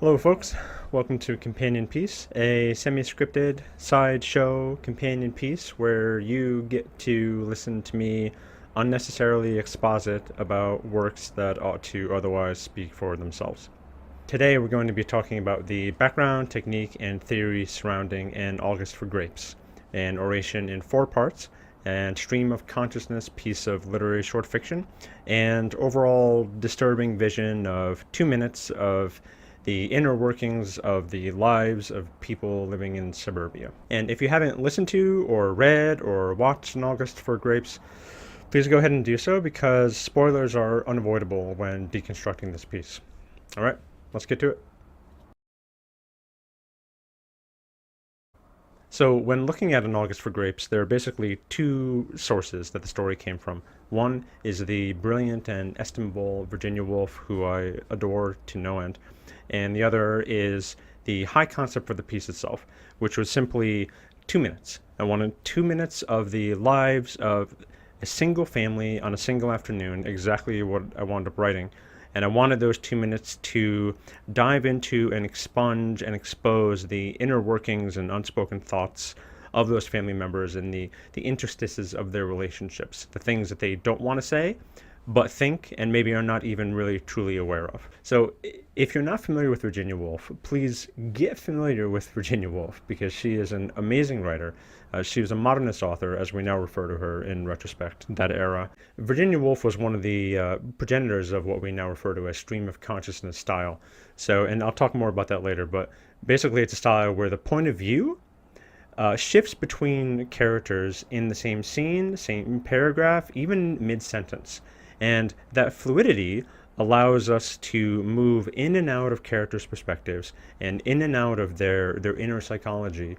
Hello, folks. Welcome to Companion Piece, a semi-scripted sideshow companion piece where you get to listen to me unnecessarily exposit about works that ought to otherwise speak for themselves. Today we're going to be talking about the background, technique, and theory surrounding An August for Grapes, an oration in 4 parts, and stream of consciousness piece of literary short fiction, and overall disturbing vision of 2 minutes of the inner workings of the lives of people living in suburbia. And if you haven't listened to or read or watched An August for Grapes, please go ahead and do so because spoilers are unavoidable when deconstructing this piece. All right, let's get to it. So when looking at An August for Grapes, there are basically 2 sources that the story came from. One is the brilliant and estimable Virginia Woolf, who I adore to no end, and the other is the high concept for the piece itself, which was simply 2 minutes. I wanted 2 minutes of the lives of a single family on a single afternoon, exactly what I wound up writing. And I wanted those 2 minutes to dive into and expunge and expose the inner workings and unspoken thoughts of those family members and the interstices of their relationships, the things that they don't want to say, but think and maybe are not even really truly aware of. So if you're not familiar with Virginia Woolf, please get familiar with Virginia Woolf because she is an amazing writer. She was a modernist author, as we now refer to her in retrospect, that era. Virginia Woolf was one of the progenitors of what we now refer to as stream of consciousness style. So, and I'll talk more about that later, but basically it's a style where the point of view shifts between characters in the same scene, same paragraph, even mid-sentence. And that fluidity allows us to move in and out of characters' perspectives and in and out of their inner psychology,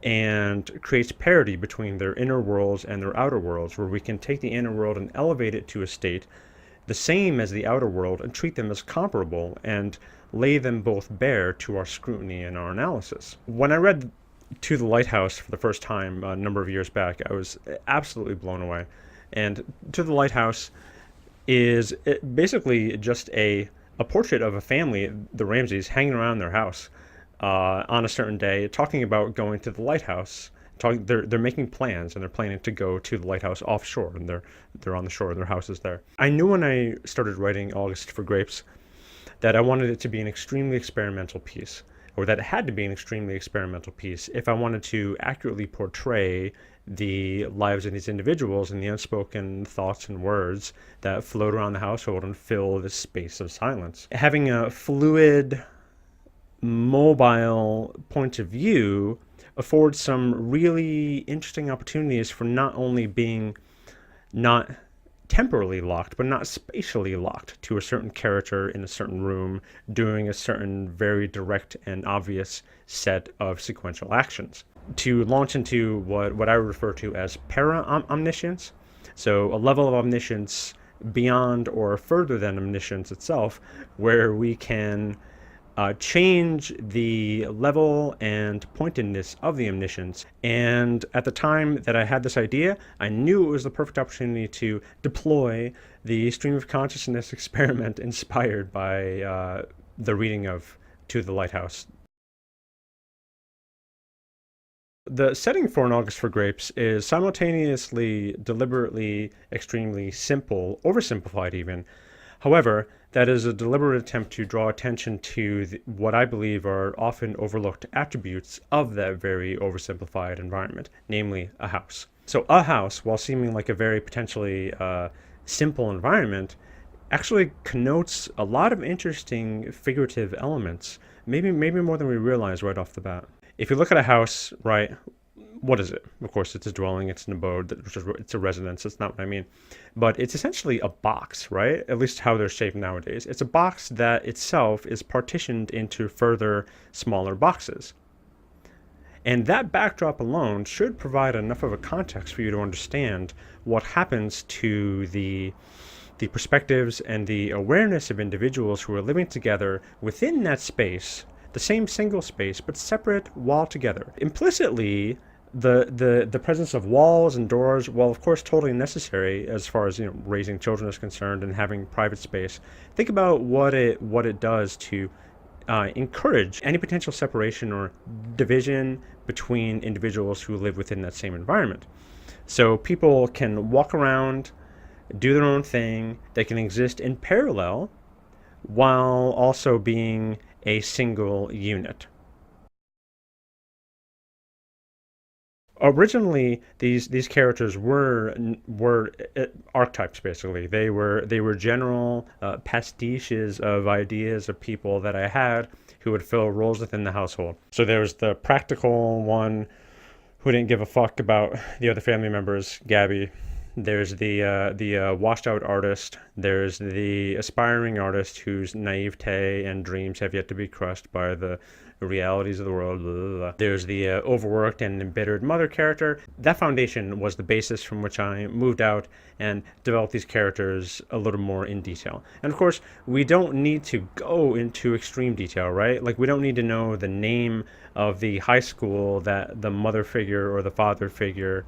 and creates parity between their inner worlds and their outer worlds, where we can take the inner world and elevate it to a state the same as the outer world and treat them as comparable and lay them both bare to our scrutiny and our analysis. When I read To the Lighthouse for the first time a number of years back, I was absolutely blown away. And To the Lighthouse is basically just a portrait of a family, the Ramseys, hanging around their house on a certain day, talking about going to the lighthouse. They're making plans and they're planning to go to the lighthouse offshore, and they're on the shore. Their house is there. I knew when I started writing August for Grapes that I wanted it to be an extremely experimental piece, or that it had to be an extremely experimental piece if I wanted to accurately portray the lives of these individuals and the unspoken thoughts and words that float around the household and fill this space of silence. Having a fluid, mobile point of view affords some really interesting opportunities for not only being not temporally locked, but not spatially locked to a certain character in a certain room doing a certain very direct and obvious set of sequential actions. To launch into what I refer to as para-omniscience, so a level of omniscience beyond or further than omniscience itself, where we can change the level and pointedness of the omniscience. And at the time that I had this idea, I knew it was the perfect opportunity to deploy the stream of consciousness experiment inspired by the reading of To the Lighthouse. The setting for An August for Grapes is simultaneously, deliberately, extremely simple, oversimplified even. However, that is a deliberate attempt to draw attention to what I believe are often overlooked attributes of that very oversimplified environment, namely a house. So a house, while seeming like a very potentially simple environment, actually connotes a lot of interesting figurative elements, maybe more than we realize right off the bat. If you look at a house, right, what is it? Of course, it's a dwelling, it's an abode, it's a residence, that's not what I mean. But it's essentially a box, right? At least how they're shaped nowadays. It's a box that itself is partitioned into further smaller boxes. And that backdrop alone should provide enough of a context for you to understand what happens to the perspectives and the awareness of individuals who are living together within that space, the same single space, but separate while together. Implicitly, the presence of walls and doors, while of course totally necessary as far as raising children is concerned and having private space, think about what it does to encourage any potential separation or division between individuals who live within that same environment. So people can walk around, do their own thing, they can exist in parallel while also being a single unit. Originally, these characters were archetypes. Basically, they were general pastiches of ideas of people that I had who would fill roles within the household. So there was the practical one who didn't give a fuck about the other family members, Gabby. There's the washed out artist. There's the aspiring artist whose naivete and dreams have yet to be crushed by the realities of the world. Blah, blah, blah. There's the overworked and embittered mother character. That foundation was the basis from which I moved out and developed these characters a little more in detail. And of course, we don't need to go into extreme detail, right? Like, we don't need to know the name of the high school that the mother figure or the father figure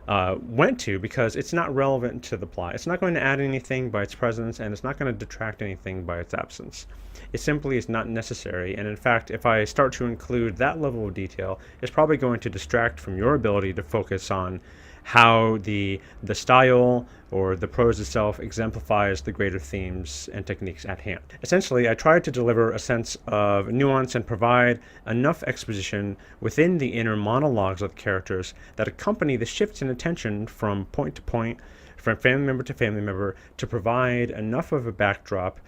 went to, because it's not relevant to the plot. It's not going to add anything by its presence, and it's not going to detract anything by its absence. It simply is not necessary, and in fact, if I start to include that level of detail, it's probably going to distract from your ability to focus on how the style or the prose itself exemplifies the greater themes and techniques at hand. Essentially, I tried to deliver a sense of nuance and provide enough exposition within the inner monologues of the characters that accompany the shifts in attention from point to point, from family member to family member, to provide enough of a backdrop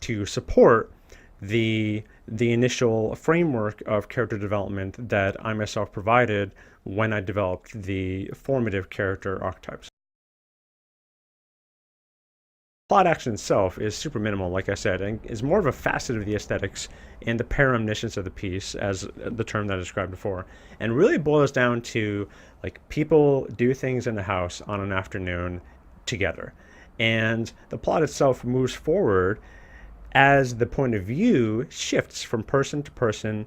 to support the initial framework of character development that I myself provided when I developed the formative character archetypes. Plot action itself is super minimal, like I said, and is more of a facet of the aesthetics and the paramniscience of the piece, as the term that I described before, and really boils down to, like, people do things in the house on an afternoon together, and the plot itself moves forward as the point of view shifts from person to person,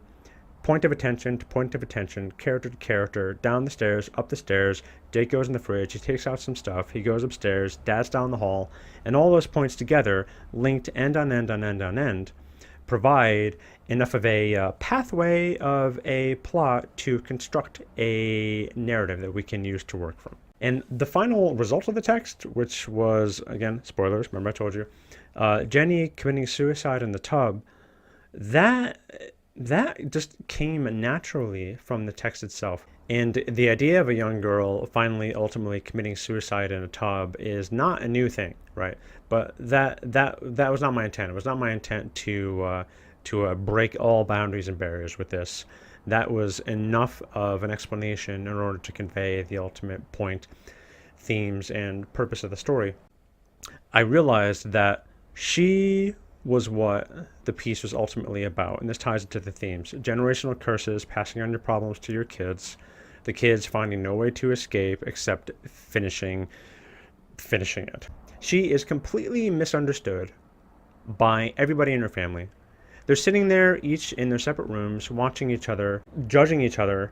point of attention to point of attention, character to character, down the stairs, up the stairs. Jake goes in the fridge, he takes out some stuff, he goes upstairs, Dad's down the hall, and all those points together, linked end on end on end on end, provide enough of a pathway of a plot to construct a narrative that we can use to work from. And the final result of the text, which was, again, spoilers, remember I told you, Jenny committing suicide in the tub, that just came naturally from the text itself. And the idea of a young girl finally ultimately committing suicide in a tub is not a new thing, right? But that was not my intent. It was not my intent to break all boundaries and barriers with this. That was enough of an explanation in order to convey the ultimate point, themes, and purpose of the story. I realized that she was what the piece was ultimately about, and this ties into the themes. Generational curses, passing on your problems to your kids, the kids finding no way to escape except finishing it. She is completely misunderstood by everybody in her family. They're sitting there, each in their separate rooms, watching each other, judging each other,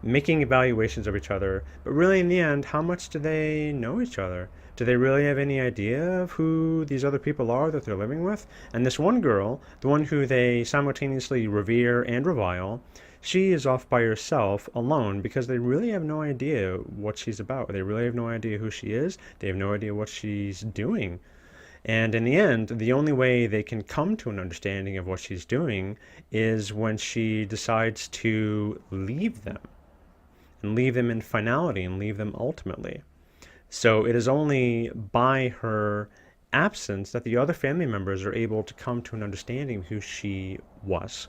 making evaluations of each other, but really in the end, how much do they know each other? Do they really have any idea of who these other people are that they're living with? And this one girl, the one who they simultaneously revere and revile, she is off by herself, alone, because they really have no idea what she's about. They really have no idea who she is. They have no idea what she's doing. And in the end, the only way they can come to an understanding of what she's doing is when she decides to leave them, and leave them in finality, and leave them ultimately. So it is only by her absence that the other family members are able to come to an understanding of who she was.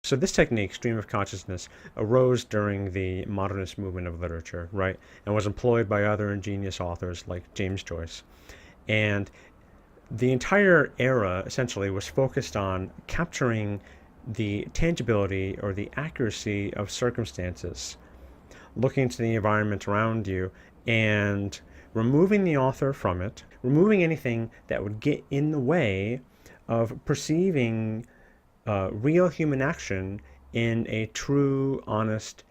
So this technique, stream of consciousness, arose during the modernist movement of literature, right? And was employed by other ingenious authors like James Joyce. And the entire era essentially was focused on capturing the tangibility or the accuracy of circumstances, looking to the environment around you and removing the author from it, removing anything that would get in the way of perceiving real human action in a true, honest,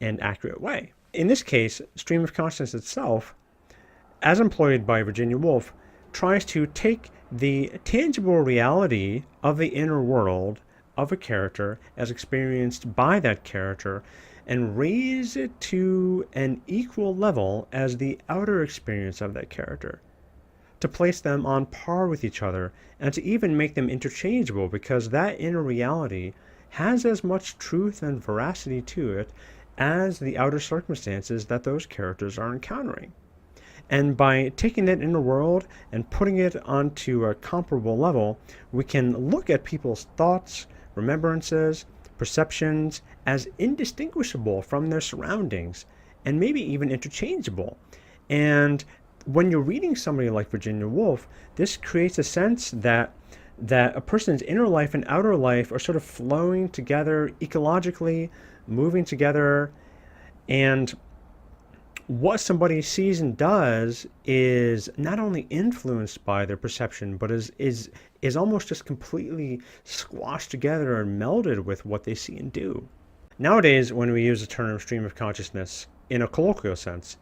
and accurate way. In this case, stream of consciousness itself, as employed by Virginia Woolf, tries to take the tangible reality of the inner world of a character as experienced by that character and raise it to an equal level as the outer experience of that character, to place them on par with each other, and to even make them interchangeable, because that inner reality has as much truth and veracity to it as the outer circumstances that those characters are encountering. And by taking that inner world and putting it onto a comparable level, we can look at people's thoughts, remembrances, perceptions as indistinguishable from their surroundings, and maybe even interchangeable. And when you're reading somebody like Virginia Woolf, this creates a sense that a person's inner life and outer life are sort of flowing together ecologically, moving together, and what somebody sees and does is not only influenced by their perception, but is almost just completely squashed together and melded with what they see and do. Nowadays, when we use the term stream of consciousness in a colloquial sense,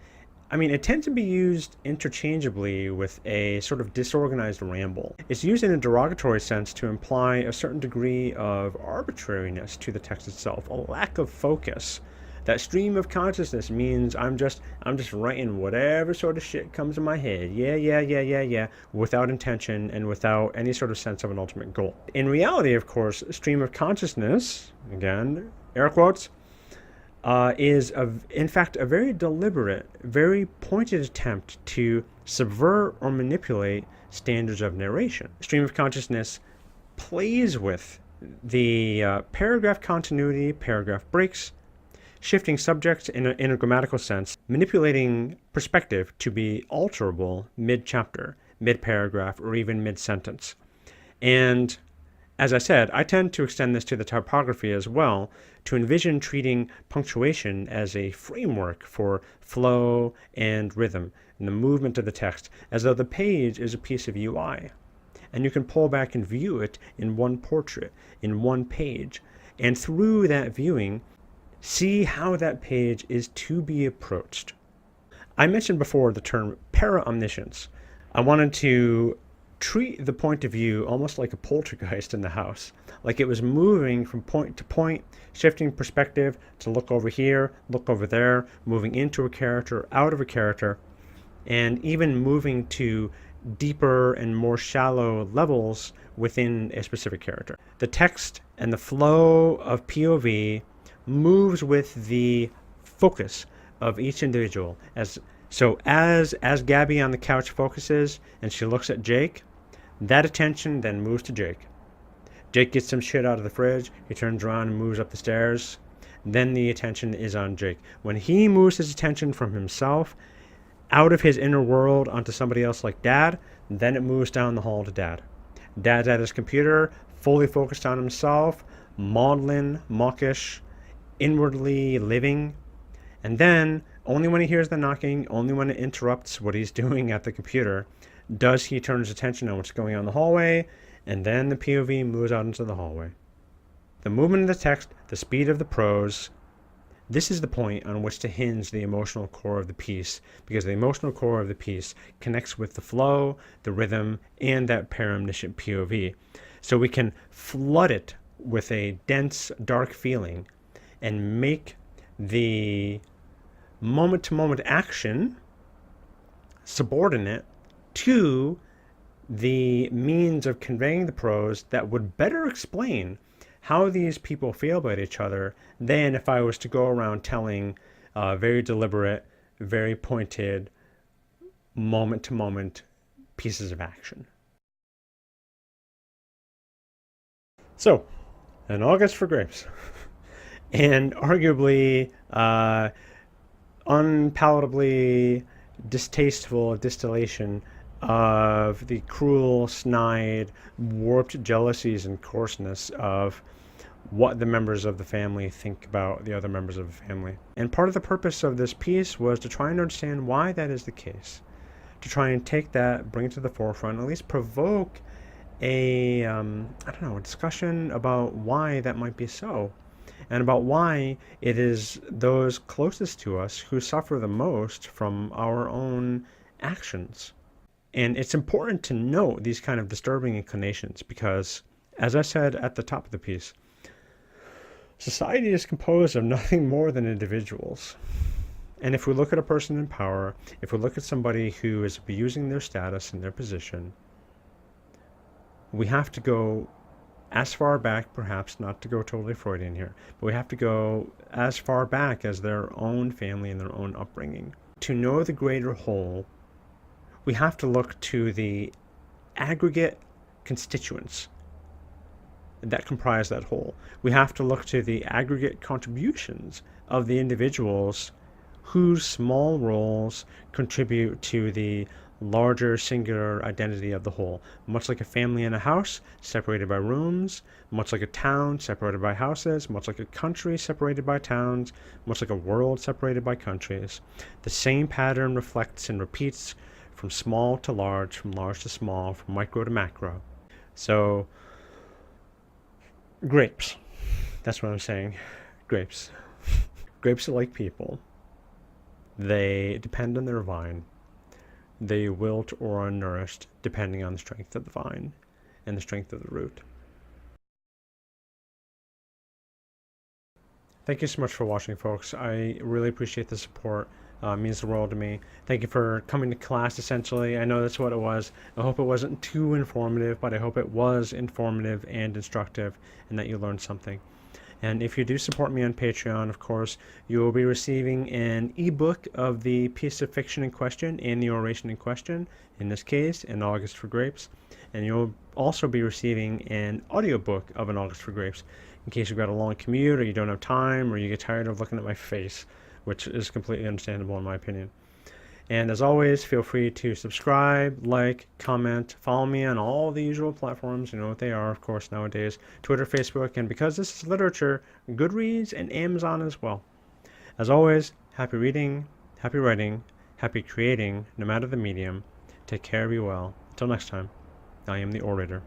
I mean, it tends to be used interchangeably with a sort of disorganized ramble. It's used in a derogatory sense to imply a certain degree of arbitrariness to the text itself, a lack of focus. That stream of consciousness means I'm just writing whatever sort of shit comes in my head. Yeah, without intention and without any sort of sense of an ultimate goal. In reality, of course, stream of consciousness, again, air quotes, in fact, a very deliberate, very pointed attempt to subvert or manipulate standards of narration. Stream of consciousness plays with the paragraph continuity, paragraph breaks, shifting subjects in a grammatical sense, manipulating perspective to be alterable mid-chapter, mid-paragraph, or even mid-sentence. And as I said, I tend to extend this to the typography as well, to envision treating punctuation as a framework for flow and rhythm and the movement of the text, as though the page is a piece of UI. And you can pull back and view it in one portrait, in one page, and through that viewing, see how that page is to be approached. I mentioned before the term para-omniscience. I wanted to treat the point of view almost like a poltergeist in the house, like it was moving from point to point, shifting perspective to look over here, look over there, moving into a character, out of a character, and even moving to deeper and more shallow levels within a specific character. The text and the flow of POV moves with the focus of each individual. As Gabby on the couch focuses and she looks at Jake, that attention then moves to Jake. Jake gets some shit out of the fridge, he turns around and moves up the stairs. Then the attention is on Jake. When he moves his attention from himself out of his inner world onto somebody else like Dad, then it moves down the hall to Dad. Dad's at his computer, fully focused on himself, maudlin, mawkish, inwardly living. And then, only when he hears the knocking, only when it interrupts what he's doing at the computer, does he turn his attention on what's going on in the hallway, and then the POV moves out into the hallway. The movement of the text, the speed of the prose, this is the point on which to hinge the emotional core of the piece, because the emotional core of the piece connects with the flow, the rhythm, and that para-omniscient POV. So we can flood it with a dense, dark feeling and make the moment-to-moment action subordinate to the means of conveying the prose that would better explain how these people feel about each other than if I was to go around telling very deliberate, very pointed, moment-to-moment pieces of action. So, an August for grapes. And arguably unpalatably distasteful distillation of the cruel, snide, warped jealousies and coarseness of what the members of the family think about the other members of the family. And part of the purpose of this piece was to try and understand why that is the case, to try and take that, bring it to the forefront, at least provoke a discussion about why that might be so, and about why it is those closest to us who suffer the most from our own actions. And it's important to note these kind of disturbing inclinations because, as I said at the top of the piece, society is composed of nothing more than individuals. And if we look at a person in power, if we look at somebody who is abusing their status and their position, we have to go as far back, perhaps not to go totally Freudian here, but we have to go as far back as their own family and their own upbringing. To know the greater whole, we have to look to the aggregate constituents that comprise that whole. We have to look to the aggregate contributions of the individuals whose small roles contribute to the larger singular identity of the whole. Much like a family in a house separated by rooms, much like a town separated by houses, much like a country separated by towns, much like a world separated by countries, the same pattern reflects and repeats from small to large, from large to small, from micro to macro. So, grapes. That's what I'm saying. Grapes. Grapes are like people. They depend on their vine. They wilt or are nourished depending on the strength of the vine and the strength of the root. Thank you so much for watching, folks. I really appreciate the support. It means the world to me. Thank you for coming to class, essentially. I know that's what it was. I hope it wasn't too informative, but I hope it was informative and instructive and that you learned something. And if you do support me on Patreon, of course, you will be receiving an ebook of the piece of fiction in question and the oration in question, in this case, An August for Grapes. And you'll also be receiving an audiobook of An August for Grapes, in case you've got a long commute or you don't have time or you get tired of looking at my face, which is completely understandable in my opinion. And as always, feel free to subscribe, like, comment, follow me on all the usual platforms. You know what they are, of course, nowadays. Twitter, Facebook, and because this is literature, Goodreads and Amazon as well. As always, happy reading, happy writing, happy creating, no matter the medium. Take care, be well. Until next time, I am the orator.